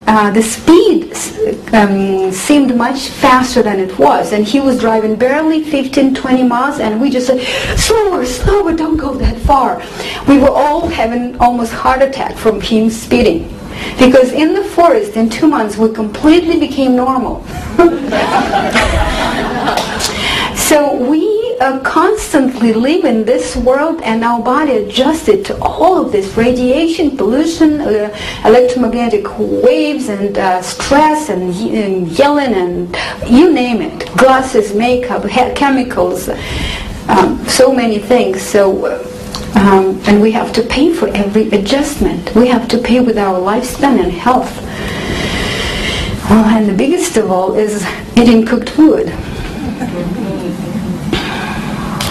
the speed seemed much faster than it was, and he was driving barely 15-20 miles, and we just said, slower, slower, don't go that far. We were all having almost heart attack from him speeding, because in the forest in 2 months we completely became normal. So we constantly live in this world, and our body adjusted to all of this radiation, pollution, electromagnetic waves, and stress, and yelling, and you name it, glasses, makeup, chemicals, so many things. So and we have to pay for every adjustment. We have to pay with our lifespan and health. Well, and the biggest of all is eating cooked food.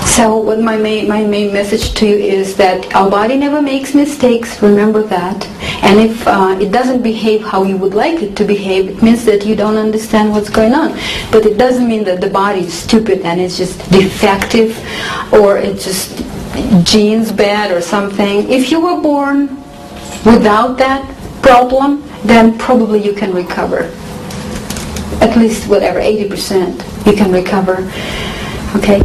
So what my main message to you is that our body never makes mistakes, remember that. And if it doesn't behave how you would like it to behave, it means that you don't understand what's going on. But it doesn't mean that the body is stupid and it's just defective, or it's just genes bad or something. If you were born without that problem, then probably you can recover. At least whatever, 80% you can recover. Okay?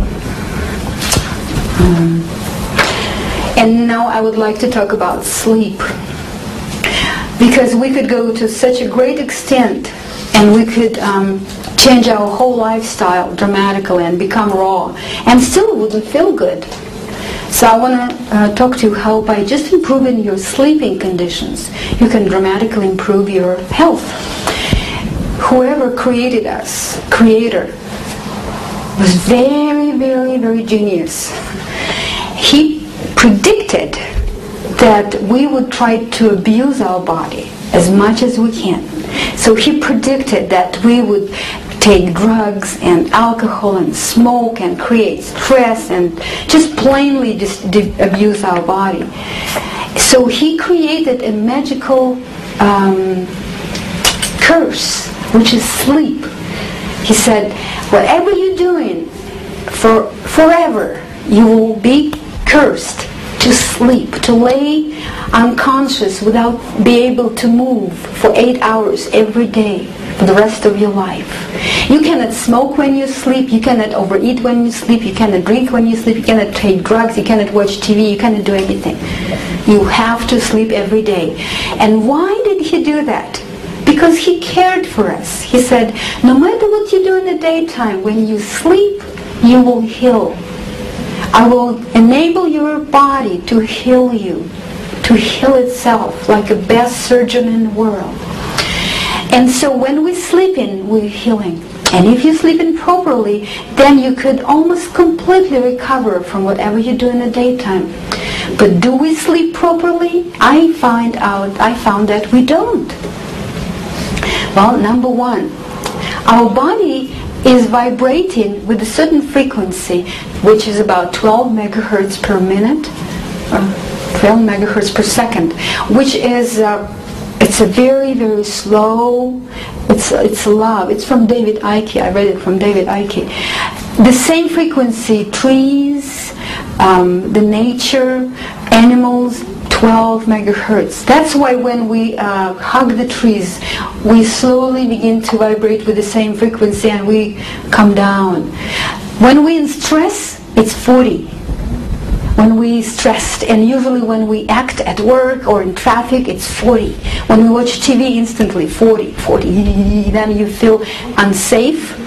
And now I would like to talk about sleep, because we could go to such a great extent and we could change our whole lifestyle dramatically and become raw, and still wouldn't feel good. So I want to talk to you how by just improving your sleeping conditions you can dramatically improve your health. Whoever created us, Creator, was very, very, very genius. He predicted that we would try to abuse our body as much as we can. So he predicted that we would take drugs and alcohol and smoke and create stress and just plainly abuse our body. So he created a magical curse, which is sleep. He said, whatever you're doing forever, you will be cursed to sleep, to lay unconscious without be able to move for 8 hours every day for the rest of your life. You cannot smoke when you sleep, you cannot overeat when you sleep, you cannot drink when you sleep, you cannot take drugs, you cannot watch TV, you cannot do anything. You have to sleep every day. And why did he do that? Because he cared for us. He said, no matter what you do in the daytime, when you sleep, you will heal. I will enable your body to heal you, to heal itself like a best surgeon in the world. And so when we sleep in, we're healing. And if you sleep in properly, then you could almost completely recover from whatever you do in the daytime. But do we sleep properly? I found that we don't. Well, number one, our body is vibrating with a certain frequency, which is about 12 megahertz per minute, 12 megahertz per second, which is it's a very, very slow, it's love. It's from David Icke. I read it from David Icke. The same frequency, trees, the nature, animals, 12 megahertz. That's why when we hug the trees, we slowly begin to vibrate with the same frequency and we come down. When we're in stress, it's 40. When we stressed, and usually when we act at work or in traffic, it's 40. When we watch TV, instantly 40. Then you feel unsafe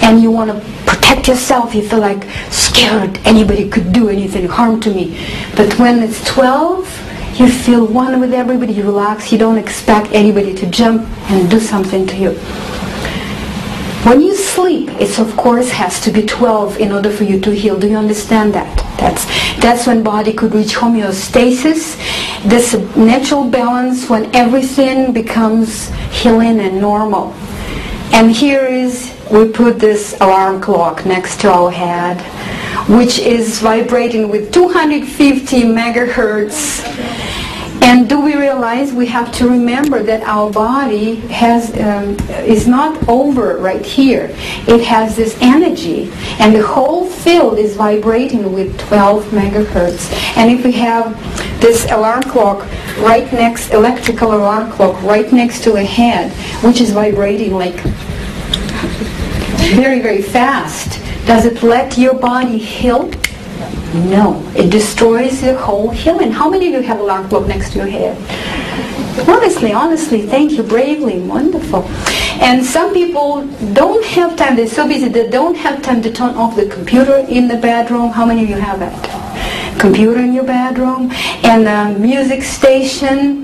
and you want to protect yourself. You feel like scared. Anybody could do anything, harm to me. But when it's 12, you feel one with everybody, you relax, you don't expect anybody to jump and do something to you. When you sleep, it of course has to be 12 in order for you to heal. Do you understand that? That's when body could reach homeostasis, this natural balance when everything becomes healing and normal. And here is, we put this alarm clock next to our head, which is vibrating with 250 megahertz. And And do we realize we have to remember that our body is not over right here. It has this energy, and the whole field is vibrating with 12 megahertz. And if we have this alarm clock right next, electrical alarm clock right next to the head, which is vibrating like very, very fast, does it let your body heal? No, it destroys the whole healing. How many of you have alarm clock next to your head? Honestly, thank you, bravely, wonderful. And some people don't have time, they're so busy, they don't have time to turn off the computer in the bedroom. How many of you have that? Computer in your bedroom, and a music station,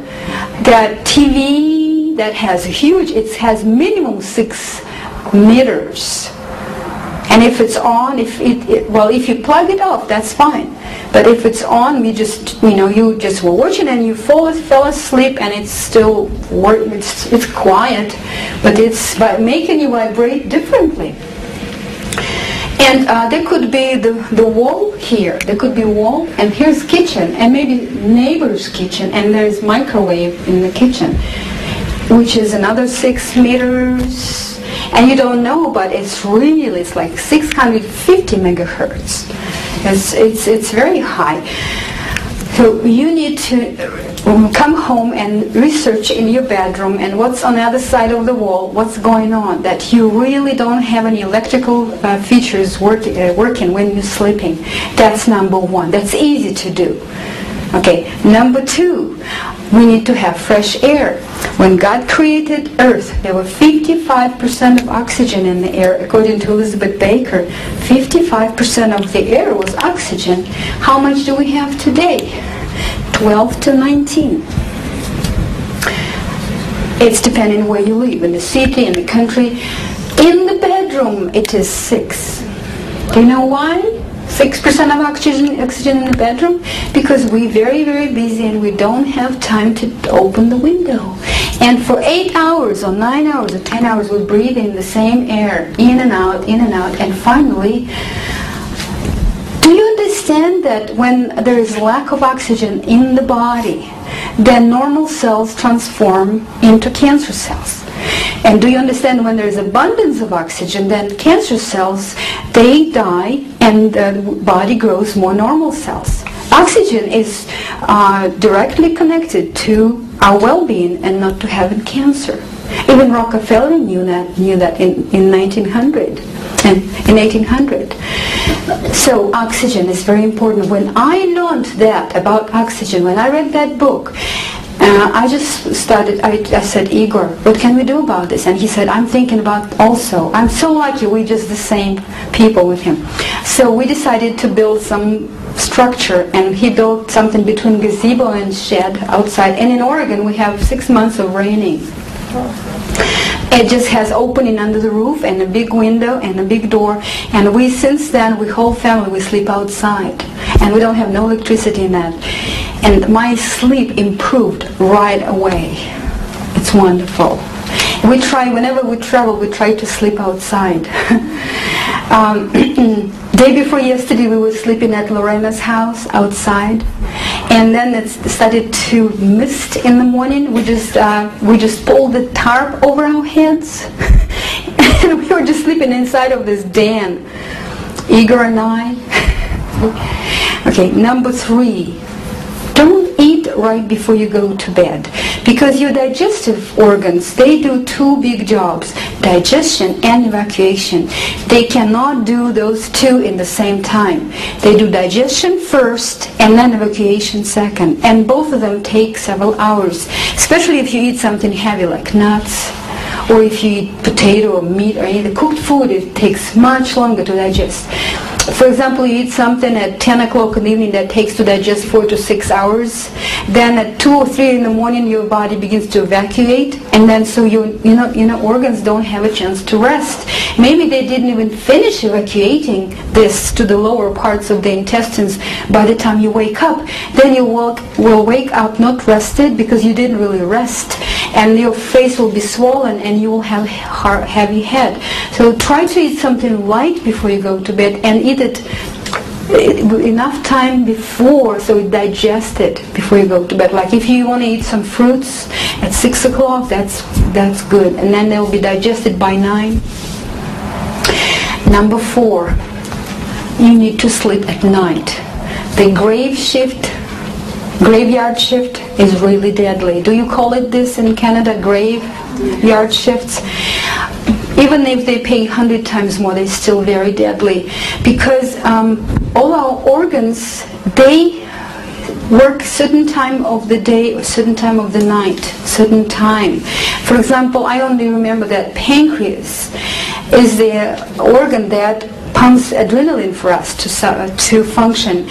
that TV that has it has minimum 6 meters. And if it's on, if you plug it off, that's fine. But if it's on, you just were watching and you fell asleep, and it's still it's quiet, but it's making you vibrate differently. And there could be the wall here. There could be a wall, and here's kitchen, and maybe neighbor's kitchen, and there's microwave in the kitchen, which is another 6 meters. And you don't know, but it's like 650 megahertz. It's very high. So you need to come home and research in your bedroom and what's on the other side of the wall, what's going on, that you really don't have any electrical features working when you're sleeping. That's number one. That's easy to do. Okay, number two, we need to have fresh air. When God created Earth, there were 55% of oxygen in the air. According to Elizabeth Baker, 55% of the air was oxygen. How much do we have today? 12 to 19. It's depending where you live, in the city, in the country. In the bedroom, it is 6. Do you know why? 6% of oxygen in the bedroom? Because we're very, very busy and we don't have time to open the window. And for 8 hours or 9 hours or 10 hours we breathe in the same air, in and out, and finally, do you understand that when there is lack of oxygen in the body, then normal cells transform into cancer cells? And do you understand when there is abundance of oxygen, then cancer cells, they die and the body grows more normal cells? Oxygen is directly connected to our well-being and not to having cancer. Even Rockefeller knew that in 1900 and in 1800. So oxygen is very important. When I learned that about oxygen, when I read that book, I just started, I said, Igor, what can we do about this? And he said, I'm thinking about also. I'm so lucky we're just the same people with him. So we decided to build some structure, and he built something between gazebo and shed outside. And in Oregon we have 6 months of raining. It just has opening under the roof and a big window and a big door, and since then, whole family, we sleep outside, and we don't have no electricity in that. And my sleep improved right away. It's wonderful. We try, whenever we travel, we try to sleep outside. Day before yesterday, we were sleeping at Lorena's house outside, and then it started to mist in the morning. We just pulled the tarp over our heads, and we were just sleeping inside of this den, Igor and I. Okay, number 3. Don't eat right before you go to bed, because your digestive organs, they do 2 big jobs, digestion and evacuation. They cannot do those 2 in the same time. They do digestion first and then evacuation second, and both of them take several hours, especially if you eat something heavy like nuts, or if you eat potato or meat or any of the cooked food. It takes much longer to digest. For example, you eat something at 10 o'clock in the evening that takes to digest 4 to 6 hours. Then at 2 or 3 in the morning, your body begins to evacuate, and then so your organs don't have a chance to rest. Maybe they didn't even finish evacuating this to the lower parts of the intestines by the time you wake up. Then you will wake up not rested because you didn't really rest, and your face will be swollen and you will have heavy head. So try to eat something light before you go to bed, and eat it enough time before so it digests it before you go to bed. Like if you want to eat some fruits at 6 o'clock, that's good, and then they'll be digested by 9. Number 4, you need to sleep at night. The graveyard shift is really deadly. Do you call it this in Canada, graveyard shifts? Even if they pay 100 times more, they're still very deadly, because all our organs, they work certain time of the day or certain time of the night, certain time. For example, I only remember that pancreas is the organ that pumps adrenaline for us to function.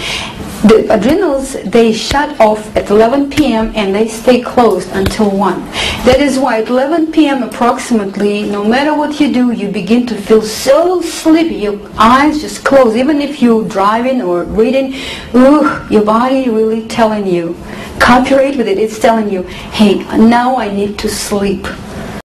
The adrenals, they shut off at 11 p.m. and they stay closed until 1. That is why at 11 p.m. approximately, no matter what you do, you begin to feel so sleepy. Your eyes just close. Even if you're driving or reading, your body really telling you, cooperate with it. It's telling you, hey, now I need to sleep.